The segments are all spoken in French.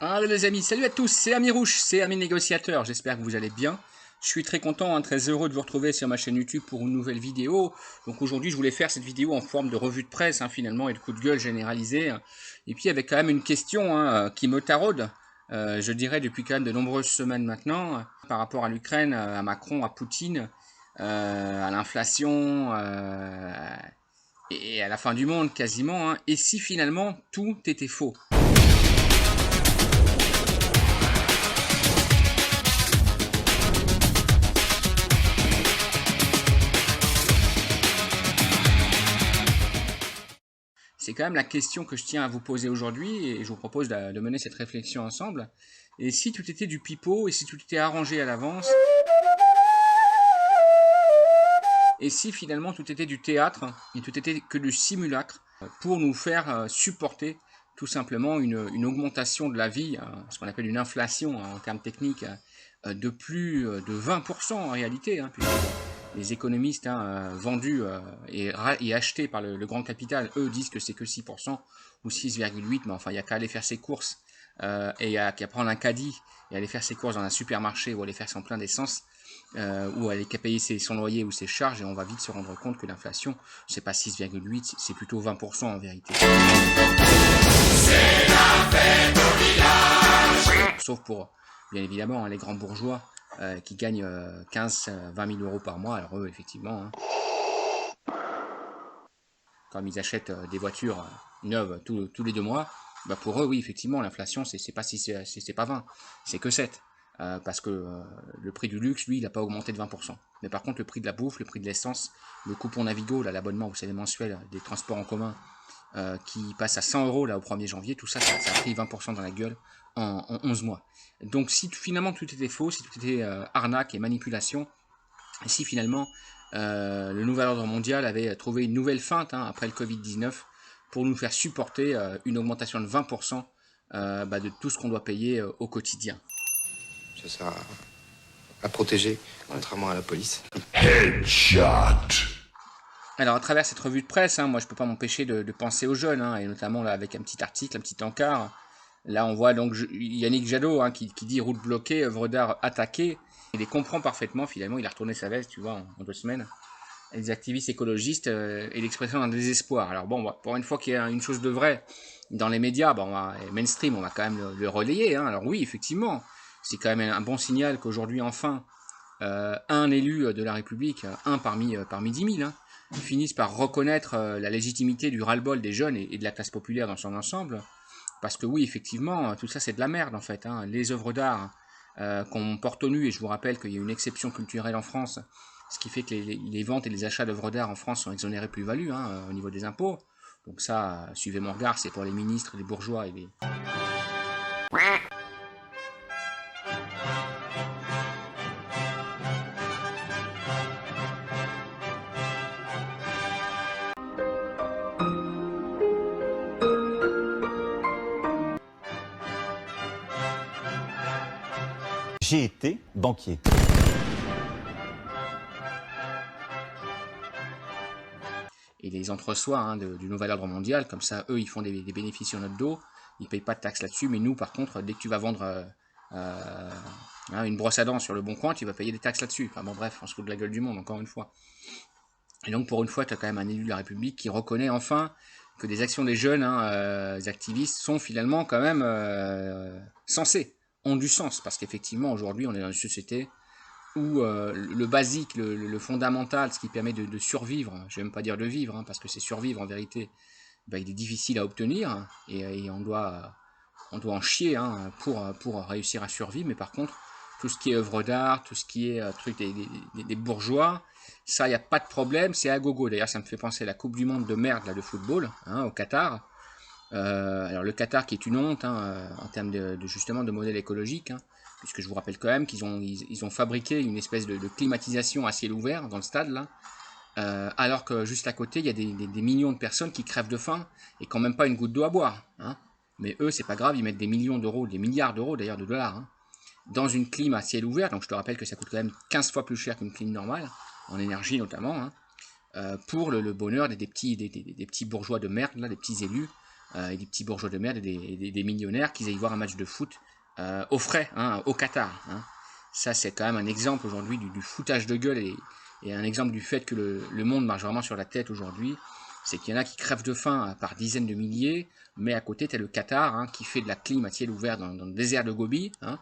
Allez les amis, salut à tous, c'est Amirouche, c'est Ami Négociateur, j'espère que vous allez bien. Je suis très content, très heureux de vous retrouver sur ma chaîne YouTube pour une nouvelle vidéo. Donc aujourd'hui je voulais faire cette vidéo en forme de revue de presse finalement et de coup de gueule généralisé. Et puis avec quand même une question qui me taraude, je dirais depuis quand même de nombreuses semaines maintenant, par rapport à l'Ukraine, à Macron, à Poutine, à l'inflation et à la fin du monde quasiment. Et si finalement tout était faux ? C'est quand même la question que je tiens à vous poser aujourd'hui et je vous propose de mener cette réflexion ensemble. Et si tout était du pipeau, et si tout était arrangé à l'avance, et si finalement tout était du théâtre, et tout était que du simulacre, pour nous faire supporter tout simplement une augmentation de la vie, ce qu'on appelle une inflation en termes techniques, de plus de 20% en réalité, puisque les économistes vendus et achetés par le grand capital, eux disent que c'est que 6% ou 6,8%, mais enfin il n'y a qu'à aller faire ses courses et il n'y a qu'à prendre un caddie et aller faire ses courses dans un supermarché ou aller faire son plein d'essence ou aller qu'à payer son loyer ou ses charges et on va vite se rendre compte que l'inflation c'est pas 6,8, c'est plutôt 20% en vérité. C'est la fête au village. Sauf pour bien évidemment les grands bourgeois qui gagnent 15-20 000 euros par mois. Alors eux, effectivement, comme ils achètent des voitures neuves tous les 2 mois, bah pour eux, oui, effectivement, l'inflation, c'est pas 20, c'est que 7. Parce que le prix du luxe, lui, il n'a pas augmenté de 20%. Mais par contre, le prix de la bouffe, le prix de l'essence, le coupon Navigo, l'abonnement, vous savez, mensuel des transports en commun, qui passe à 100 euros là, au 1er janvier, tout ça, ça a pris 20% dans la gueule en 11 mois. Donc si finalement tout était faux, si tout était arnaque et manipulation, et si finalement le nouvel ordre mondial avait trouvé une nouvelle feinte après le Covid-19 pour nous faire supporter une augmentation de 20% de tout ce qu'on doit payer au quotidien. Ça sert à protéger, contrairement à la police. Headshot. Alors à travers cette revue de presse, moi je peux pas m'empêcher de penser aux jeunes, et notamment là avec un petit article, un petit encart. Là on voit donc Yannick Jadot qui dit route bloquée, œuvre d'art attaquée. Il les comprend parfaitement finalement, il a retourné sa veste, tu vois, en 2 semaines. Les activistes écologistes et l'expression d'un désespoir. Alors bon, pour une fois qu'il y a une chose de vrai dans les médias, mainstream, on va quand même le relayer. Alors oui, effectivement, c'est quand même un bon signal qu'aujourd'hui enfin, un élu de la République, un parmi 10 000, finissent par reconnaître la légitimité du ras-le-bol des jeunes et de la classe populaire dans son ensemble. Parce que oui, effectivement, tout ça c'est de la merde en fait. Les œuvres d'art qu'on porte au nu, et je vous rappelle qu'il y a une exception culturelle en France, ce qui fait que les ventes et les achats d'œuvres d'art en France sont exonérés plus-value au niveau des impôts. Donc ça, suivez mon regard, c'est pour les ministres, les bourgeois et les... J'ai été banquier. Et les entre-soi du nouvel ordre mondial, comme ça, eux, ils font des bénéfices sur notre dos, ils ne payent pas de taxes là-dessus, mais nous, par contre, dès que tu vas vendre une brosse à dents sur le bon coin, tu vas payer des taxes là-dessus. Enfin bon, bref, on se fout de la gueule du monde, encore une fois. Et donc, pour une fois, tu as quand même un élu de la République qui reconnaît enfin que des actions des jeunes activistes sont finalement quand même sensées, ont du sens, parce qu'effectivement, aujourd'hui, on est dans une société où le basique, le fondamental, ce qui permet de survivre, je ne vais même pas dire de vivre, parce que c'est survivre en vérité, il est difficile à obtenir, et on doit en chier pour réussir à survivre, mais par contre, tout ce qui est œuvre d'art, tout ce qui est truc des bourgeois, ça, il n'y a pas de problème, c'est à gogo. D'ailleurs, ça me fait penser à la Coupe du Monde de merde là, de football, au Qatar. Alors le Qatar qui est une honte en termes justement de modèle écologique, puisque je vous rappelle quand même qu'ils ont fabriqué une espèce de climatisation à ciel ouvert dans le stade là, alors que juste à côté il y a des millions de personnes qui crèvent de faim et qui n'ont même pas une goutte d'eau à boire. Mais eux c'est pas grave, ils mettent des millions d'euros, des milliards d'euros d'ailleurs de dollars, dans une clim à ciel ouvert. Donc je te rappelle que ça coûte quand même 15 fois plus cher qu'une clim normale, en énergie notamment, pour le bonheur des petits bourgeois de merde, là, des petits élus, et des petits bourgeois de merde et des millionnaires qui aillent voir un match de foot aux frais, hein, au Qatar. Hein. Ça, c'est quand même un exemple aujourd'hui du foutage de gueule et un exemple du fait que le monde marche vraiment sur la tête aujourd'hui. C'est qu'il y en a qui crèvent de faim par dizaines de milliers, mais à côté, tu as le Qatar hein, qui fait de la clim à ciel ouvert dans le désert de Gobi, hein,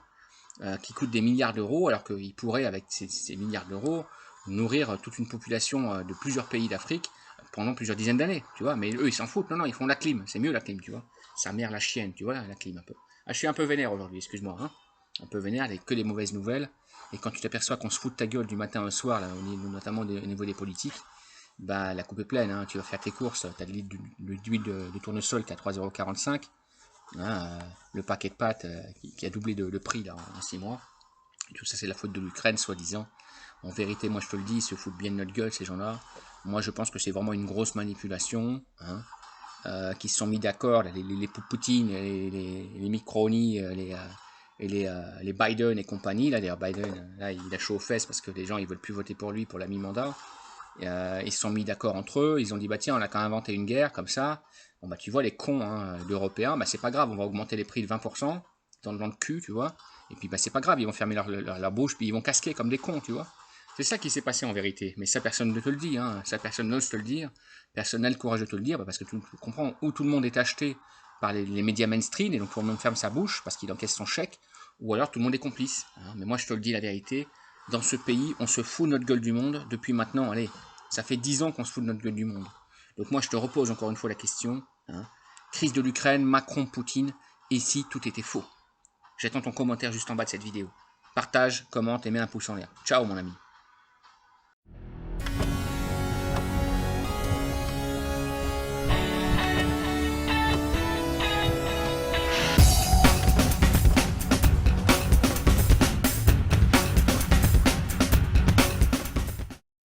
qui coûte des milliards d'euros, alors qu'il pourrait, avec ces milliards d'euros, nourrir toute une population de plusieurs pays d'Afrique pendant plusieurs dizaines d'années, tu vois. Mais eux, ils s'en foutent. Non, ils font la clim. C'est mieux la clim, tu vois. Ça mère la chienne, tu vois, la clim un peu. Ah, je suis un peu vénère aujourd'hui, excuse-moi. Hein. Un peu vénère, il n'y a que des mauvaises nouvelles. Et quand tu t'aperçois qu'on se fout de ta gueule du matin au soir, là, notamment au niveau des politiques, bah, la coupe est pleine, hein. Tu vas faire tes courses, tu as l'huile de tournesol qui est à 3,45 €, hein, le paquet de pâtes qui a doublé de prix là, en 6 mois. Et tout ça, c'est la faute de l'Ukraine, soi-disant. En vérité, moi je te le dis, ils se foutent bien de notre gueule, ces gens-là. Moi je pense que c'est vraiment une grosse manipulation, hein, qui se sont mis d'accord, les Poutine, les Microni, les Biden et compagnie. Là, d'ailleurs, Biden, là, il a chaud aux fesses parce que les gens ils veulent plus voter pour lui pour la mi-mandat. Ils se sont mis d'accord entre eux, ils ont dit bah tiens on a qu'à inventer une guerre comme ça, bon bah tu vois les cons hein, d'Européens, bah c'est pas grave, on va augmenter les prix de 20% dans le cul tu vois, et puis bah c'est pas grave, ils vont fermer leur bouche, puis ils vont casquer comme des cons tu vois, c'est ça qui s'est passé en vérité, mais ça personne ne te le dit, hein. Ça personne n'ose te le dire, personne n'a le courage de te le dire, bah, parce que tu comprends, où tout le monde est acheté par les médias mainstream, et donc tout le monde ferme sa bouche parce qu'il encaisse son chèque, ou alors tout le monde est complice, hein. Mais moi je te le dis la vérité, dans ce pays, on se fout de notre gueule du monde depuis maintenant, allez, ça fait 10 ans qu'on se fout de notre gueule du monde. Donc moi je te repose encore une fois la question, hein. Crise de l'Ukraine, Macron, Poutine, et si tout était faux? J'attends ton commentaire juste en bas de cette vidéo. Partage, commente et mets un pouce en l'air. Ciao mon ami.